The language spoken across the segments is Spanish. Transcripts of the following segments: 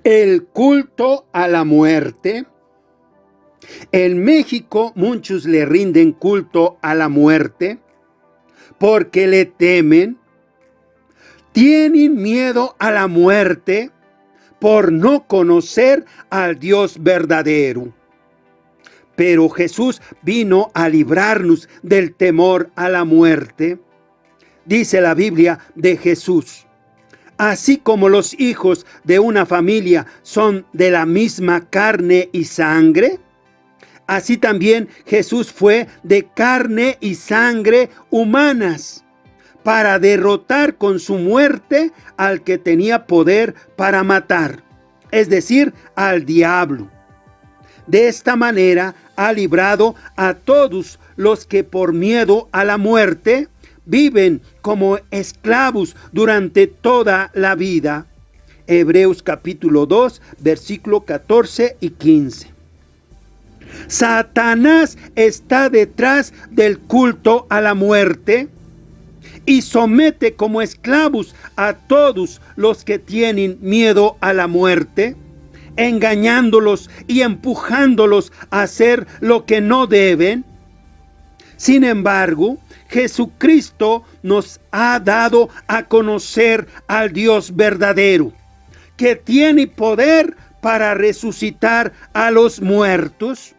El culto a la muerte. En México muchos le rinden culto a la muerte porque le temen. Tienen miedo a la muerte por no conocer al Dios verdadero. Pero Jesús vino a librarnos del temor a la muerte. Dice la Biblia de Jesús: así como los hijos de una familia son de la misma carne y sangre, así también Jesús fue de carne y sangre humanas, para derrotar con su muerte al que tenía poder para matar, es decir, al diablo. De esta manera ha librado a todos los que por miedo a la muerte viven como esclavos durante toda la vida. Hebreos capítulo 2, versículo 14 y 15. Satanás está detrás del culto a la muerte y somete como esclavos a todos los que tienen miedo a la muerte, engañándolos y empujándolos a hacer lo que no deben. Sin embargo, Jesucristo nos ha dado a conocer al Dios verdadero, que tiene poder para resucitar a los muertos.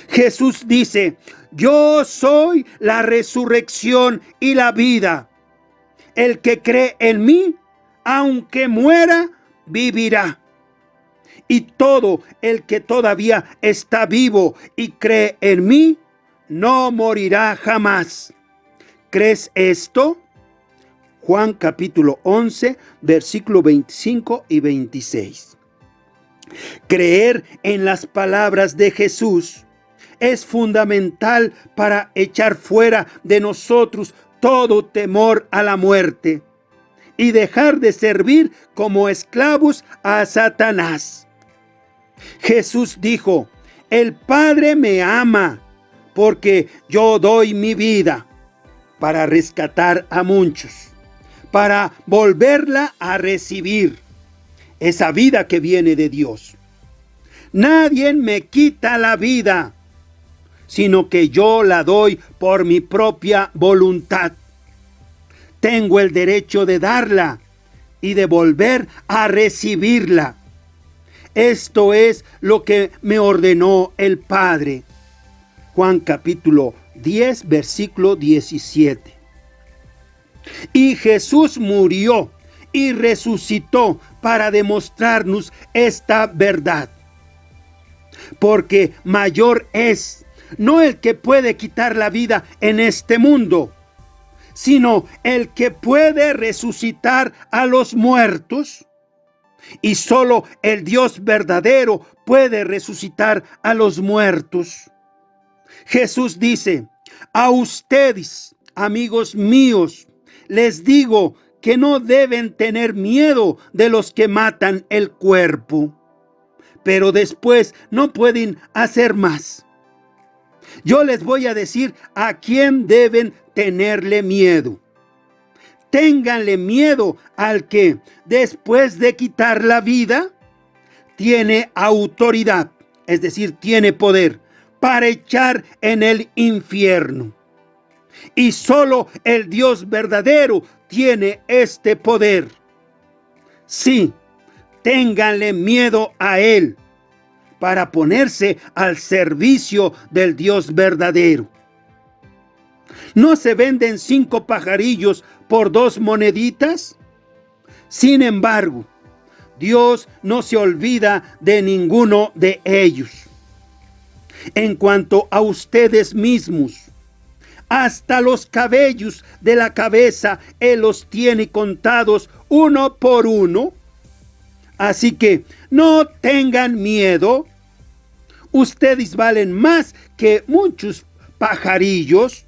Jesús dice: yo soy la resurrección y la vida. El que cree en mí, aunque muera, vivirá. Y todo el que todavía está vivo y cree en mí, no morirá jamás. ¿Crees esto? Juan capítulo 11, versículo 25 y 26. Creer en las palabras de Jesús es fundamental para echar fuera de nosotros todo temor a la muerte y dejar de servir como esclavos a Satanás. Jesús dijo: el Padre me ama porque yo doy mi vida para rescatar a muchos, para volverla a recibir, esa vida que viene de Dios. Nadie me quita la vida, sino que yo la doy por mi propia voluntad. Tengo el derecho de darla y de volver a recibirla. Esto es lo que me ordenó el Padre. Juan capítulo 10, versículo 17. Y Jesús murió y resucitó para demostrarnos esta verdad. Porque mayor es no el que puede quitar la vida en este mundo, sino el que puede resucitar a los muertos. Y solo el Dios verdadero puede resucitar a los muertos. Jesús dice: a ustedes, amigos míos, les digo que no deben tener miedo de los que matan el cuerpo, pero después no pueden hacer más. Yo les voy a decir a quién deben tenerle miedo. Ténganle miedo al que, después de quitar la vida, tiene autoridad, es decir, tiene poder para echar en el infierno. Y solo el Dios verdadero tiene este poder. Sí, ténganle miedo a Él para ponerse al servicio del Dios verdadero. ¿No se venden 5 pajarillos por 2 moneditas? Sin embargo, Dios no se olvida de ninguno de ellos. En cuanto a ustedes mismos, hasta los cabellos de la cabeza Él los tiene contados uno por uno. Así que no tengan miedo. Ustedes valen más que muchos pajarillos.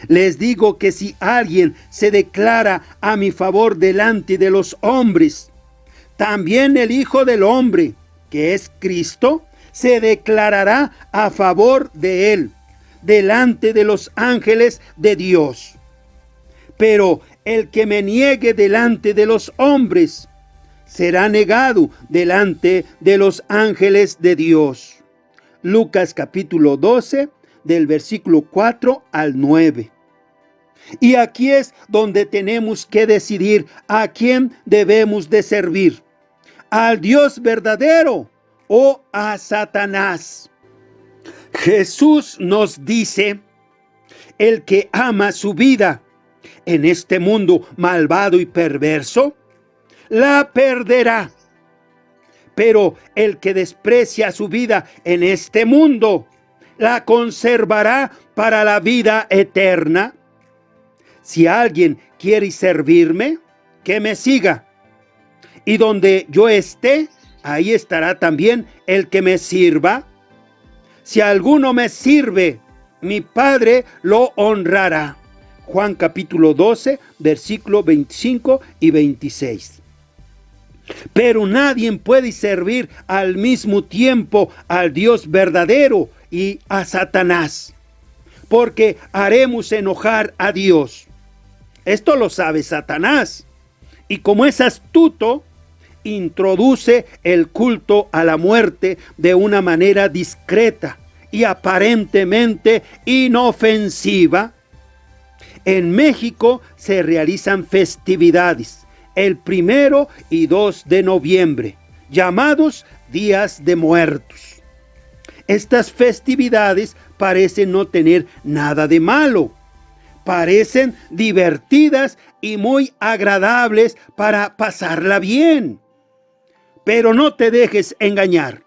Les digo que si alguien se declara a mi favor delante de los hombres, también el Hijo del Hombre, que es Cristo, se declarará a favor de él delante de los ángeles de Dios. Pero el que me niegue delante de los hombres, será negado delante de los ángeles de Dios. Lucas capítulo 12, del versículo 4 al 9. Y aquí es donde tenemos que decidir a quién debemos de servir: ¿al Dios verdadero o a Satanás? Jesús nos dice: el que ama su vida en este mundo malvado y perverso, la perderá. Pero el que desprecia su vida en este mundo, la conservará para la vida eterna. Si alguien quiere servirme, que me siga. Y donde yo esté, ahí estará también el que me sirva. Si alguno me sirve, mi Padre lo honrará. Juan capítulo 12, versículo 25 y 26. Pero nadie puede servir al mismo tiempo al Dios verdadero y a Satanás, porque haremos enojar a Dios. Esto lo sabe Satanás, y como es astuto, introduce el culto a la muerte de una manera discreta y aparentemente inofensiva. En México se realizan festividades el 1 y 2 de noviembre, llamados Días de Muertos. Estas festividades parecen no tener nada de malo. Parecen divertidas y muy agradables para pasarla bien. Pero no te dejes engañar.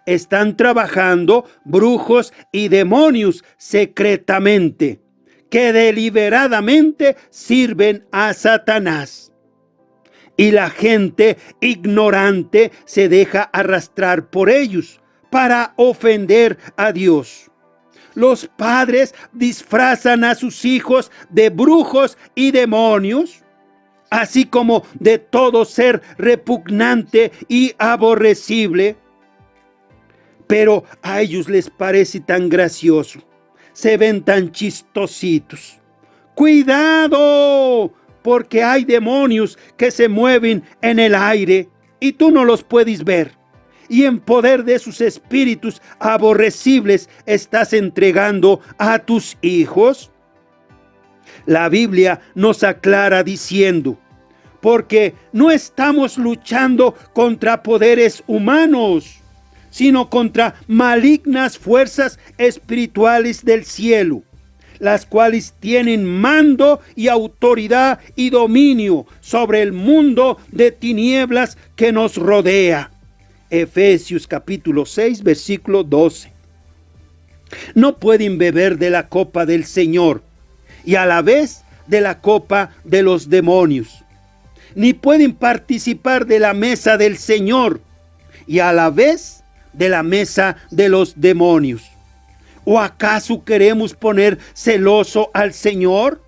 Están trabajando brujos y demonios secretamente, que deliberadamente sirven a Satanás. Y la gente ignorante se deja arrastrar por ellos para ofender a Dios. Los padres disfrazan a sus hijos de brujos y demonios, así como de todo ser repugnante y aborrecible. Pero a ellos les parece tan gracioso, se ven tan chistositos. ¡Cuidado! Porque hay demonios que se mueven en el aire y tú no los puedes ver. Y en poder de sus espíritus aborrecibles estás entregando a tus hijos. La Biblia nos aclara diciendo: porque no estamos luchando contra poderes humanos, sino contra malignas fuerzas espirituales del cielo, las cuales tienen mando y autoridad y dominio sobre el mundo de tinieblas que nos rodea. Efesios capítulo 6, versículo 12. No pueden beber de la copa del Señor y a la vez de la copa de los demonios, ni pueden participar de la mesa del Señor y a la vez de la mesa de los demonios. ¿O acaso queremos poner celoso al Señor?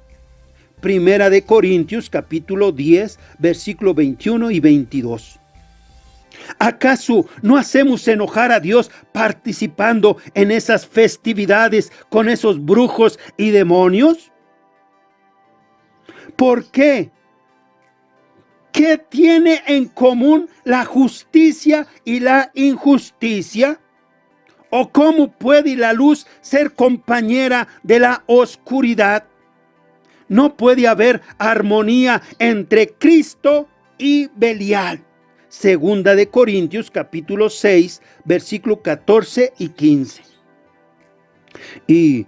Primera de Corintios capítulo 10, versículo 21 y 22. ¿Acaso no hacemos enojar a Dios participando en esas festividades con esos brujos y demonios? ¿Por qué? ¿Qué tiene en común la justicia y la injusticia? ¿O cómo puede la luz ser compañera de la oscuridad? No puede haber armonía entre Cristo y Belial. Segunda de Corintios capítulo 6, versículo 14 y 15. ¿Y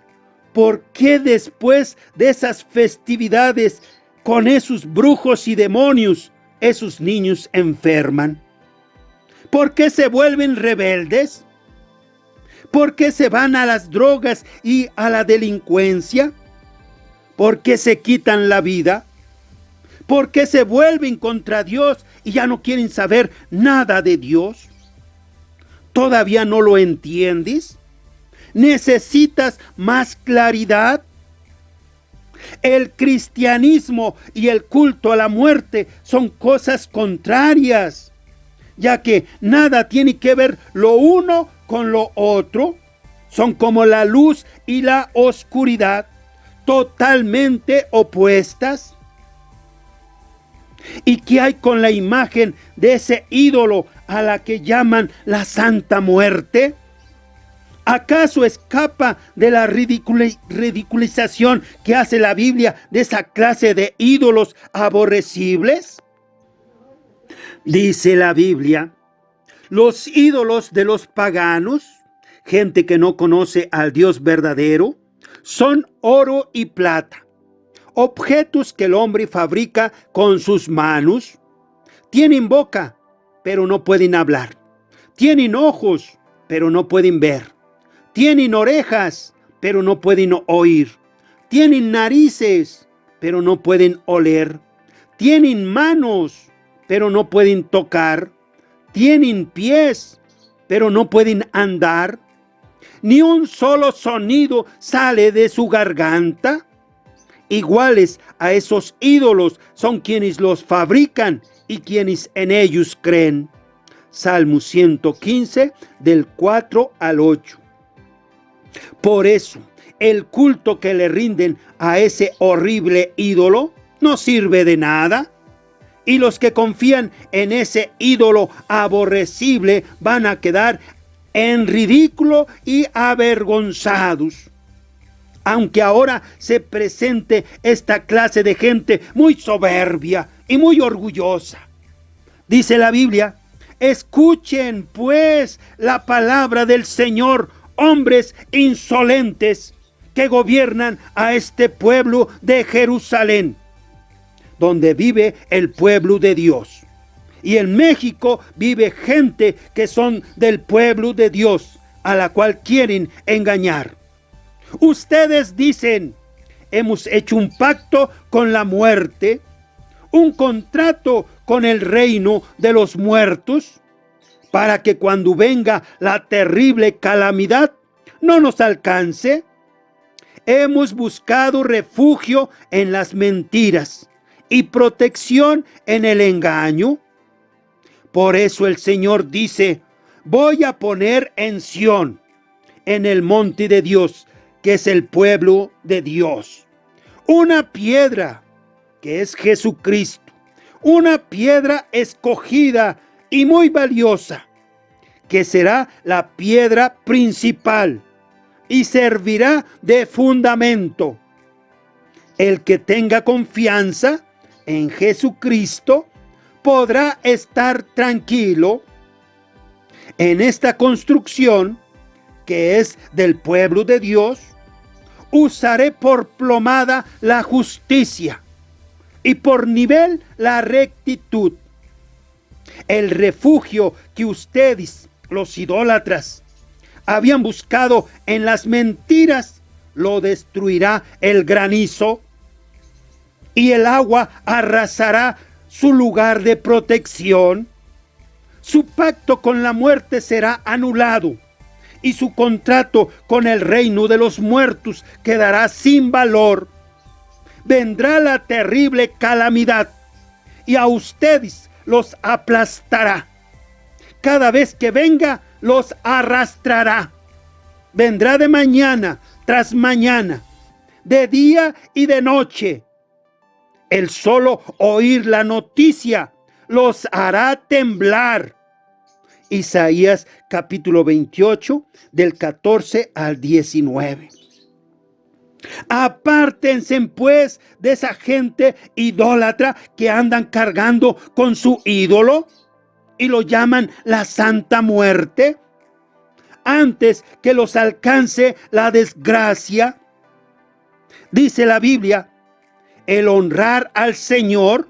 por qué después de esas festividades con esos brujos y demonios, esos niños enferman? ¿Por qué se vuelven rebeldes? ¿Por qué se van a las drogas y a la delincuencia? ¿Por qué se quitan la vida? ¿Por qué se vuelven contra Dios y ya no quieren saber nada de Dios? ¿Todavía no lo entiendes? ¿Necesitas más claridad? El cristianismo y el culto a la muerte son cosas contrarias, ya que nada tiene que ver lo uno con lo otro. Son como la luz y la oscuridad, totalmente opuestas. ¿Y qué hay con la imagen de ese ídolo a la que llaman la Santa Muerte? ¿Acaso escapa de la ridiculización que hace la Biblia de esa clase de ídolos aborrecibles? Dice la Biblia, los ídolos de los paganos, gente que no conoce al Dios verdadero, son oro y plata, objetos que el hombre fabrica con sus manos. Tienen boca, pero no pueden hablar. Tienen ojos, pero no pueden ver. Tienen orejas, pero no pueden oír. Tienen narices, pero no pueden oler. Tienen manos, pero no pueden tocar. Tienen pies, pero no pueden andar. Ni un solo sonido sale de su garganta. Iguales a esos ídolos son quienes los fabrican y quienes en ellos creen. Salmo 115, del 4 al 8. Por eso, el culto que le rinden a ese horrible ídolo no sirve de nada. Y los que confían en ese ídolo aborrecible van a quedar en ridículo y avergonzados. Aunque ahora se presente esta clase de gente muy soberbia y muy orgullosa. Dice la Biblia, escuchen pues la palabra del Señor, hombres insolentes que gobiernan a este pueblo de Jerusalén, donde vive el pueblo de Dios. Y en México vive gente que son del pueblo de Dios, a la cual quieren engañar. Ustedes dicen, hemos hecho un pacto con la muerte, un contrato con el reino de los muertos, para que cuando venga la terrible calamidad no nos alcance. Hemos buscado refugio en las mentiras y protección en el engaño. Por eso el Señor dice, voy a poner en Sión, en el monte de Dios, que es el pueblo de Dios, una piedra que es Jesucristo, una piedra escogida y muy valiosa, que será la piedra principal y servirá de fundamento. El que tenga confianza en Jesucristo podrá estar tranquilo. En esta construcción, que es del pueblo de Dios, usaré por plomada la justicia y por nivel la rectitud. El refugio que ustedes, los idólatras, habían buscado en las mentiras, lo destruirá el granizo, y el agua arrasará su lugar de protección. Su pacto con la muerte será anulado, y su contrato con el reino de los muertos quedará sin valor. Vendrá la terrible calamidad, y a ustedes los aplastará. Cada vez que venga, los arrastrará. Vendrá de mañana tras mañana, de día y de noche. El solo oír la noticia los hará temblar. Isaías capítulo 28, del 14 al 19. Apártense pues de esa gente idólatra que andan cargando con su ídolo y lo llaman la Santa Muerte, antes que los alcance la desgracia. Dice la Biblia, el honrar al Señor,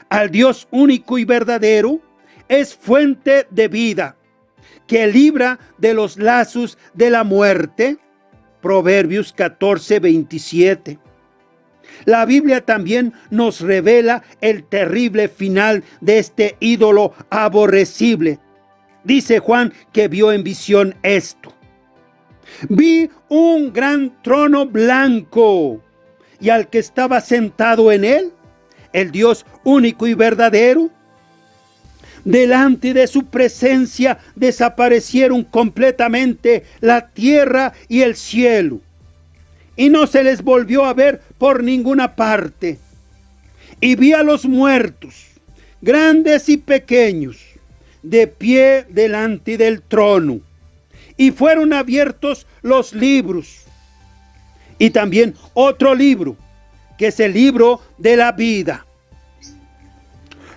al Dios único y verdadero, es fuente de vida, que libra de los lazos de la muerte. Proverbios 14, 27. La Biblia también nos revela el terrible final de este ídolo aborrecible. Dice Juan que vio en visión esto. Vi un gran trono blanco y al que estaba sentado en él, el Dios único y verdadero. Delante de su presencia desaparecieron completamente la tierra y el cielo, y no se les volvió a ver por ninguna parte. Y vi a los muertos, grandes y pequeños, de pie delante del trono. Y fueron abiertos los libros. Y también otro libro, que es el libro de la vida.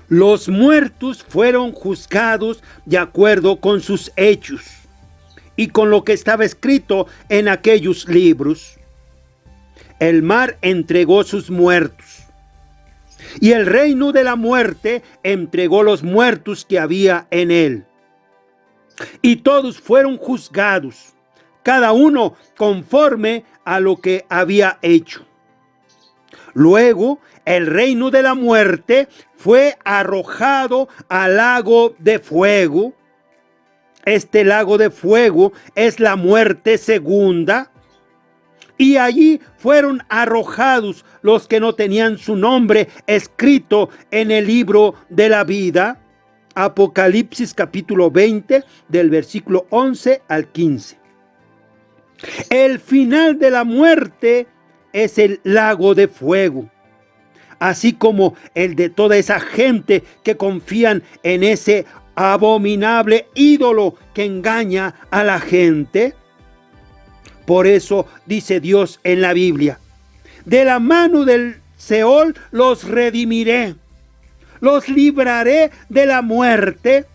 Los muertos fueron juzgados de acuerdo con sus hechos y con lo que estaba escrito en aquellos libros. El mar entregó sus muertos, y el reino de la muerte entregó los muertos que había en él. Y todos fueron juzgados, cada uno conforme a lo que había hecho. Luego, el reino de la muerte fue arrojado al lago de fuego. Este lago de fuego es la muerte segunda. Y allí fueron arrojados los que no tenían su nombre escrito en el libro de la vida. Apocalipsis capítulo 20, del versículo 11 al 15. El final de la muerte es el lago de fuego, así como el de toda esa gente que confían en ese abominable ídolo que engaña a la gente. Por eso dice Dios en la Biblia: de la mano del Seol los redimiré, los libraré de la muerte.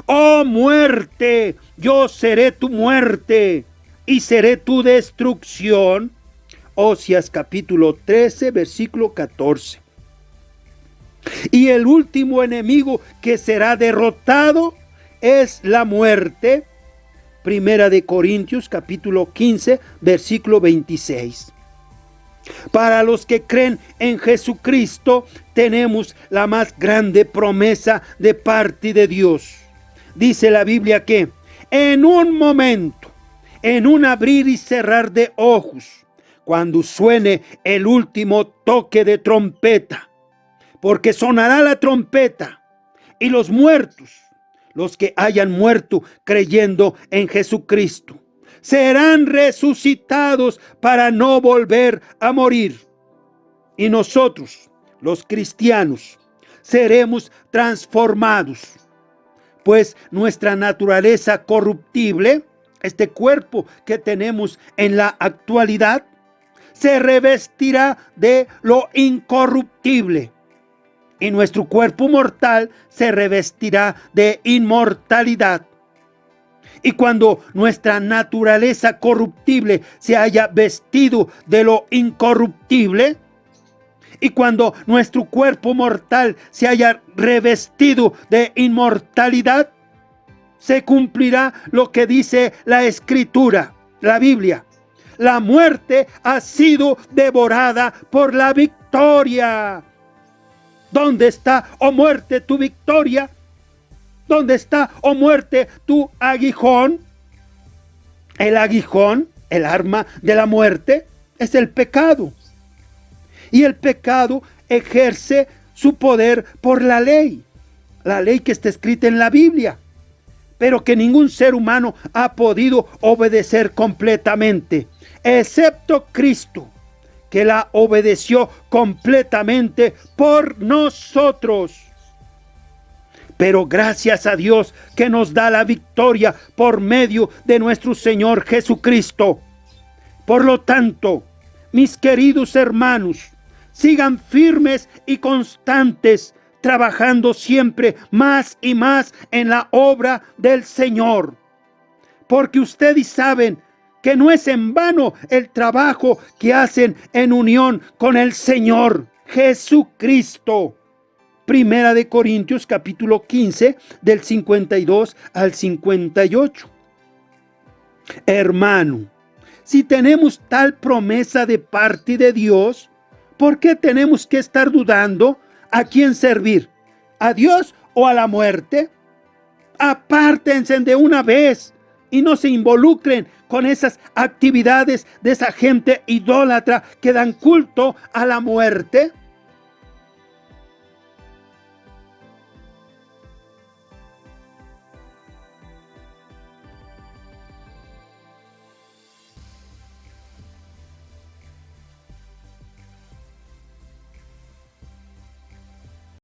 Oh muerte, yo seré tu muerte y seré tu destrucción. Oseas capítulo 13, versículo 14. Y el último enemigo que será derrotado es la muerte. Primera de Corintios capítulo 15, versículo 26. Para los que creen en Jesucristo, tenemos la más grande promesa de parte de Dios. Dice la Biblia que en un momento, en un abrir y cerrar de ojos, cuando suene el último toque de trompeta, porque sonará la trompeta, y los muertos, los que hayan muerto creyendo en Jesucristo, serán resucitados para no volver a morir. Y nosotros, los cristianos, seremos transformados, pues nuestra naturaleza corruptible, este cuerpo que tenemos en la actualidad, se revestirá de lo incorruptible, y nuestro cuerpo mortal se revestirá de inmortalidad. Y cuando nuestra naturaleza corruptible se haya vestido de lo incorruptible, y cuando nuestro cuerpo mortal se haya revestido de inmortalidad, se cumplirá lo que dice la Escritura, la Biblia: la muerte ha sido devorada por la victoria. ¿Dónde está, oh muerte, tu victoria? ¿Dónde está, oh muerte, tu aguijón? El aguijón, el arma de la muerte, es el pecado. Y el pecado ejerce su poder por la ley que está escrita en la Biblia, pero que ningún ser humano ha podido obedecer completamente, excepto Cristo, que la obedeció completamente por nosotros. Pero gracias a Dios que nos da la victoria por medio de nuestro Señor Jesucristo. Por lo tanto, mis queridos hermanos, sigan firmes y constantes, trabajando siempre más y más en la obra del Señor. Porque ustedes saben que no es en vano el trabajo que hacen en unión con el Señor Jesucristo. Primera de Corintios capítulo 15, del 52 al 58. Hermano, si tenemos tal promesa de parte de Dios, ¿por qué tenemos que estar dudando a quién servir? ¿A Dios o a la muerte? Apártense de una vez y no se involucren con esas actividades de esa gente idólatra que dan culto a la muerte.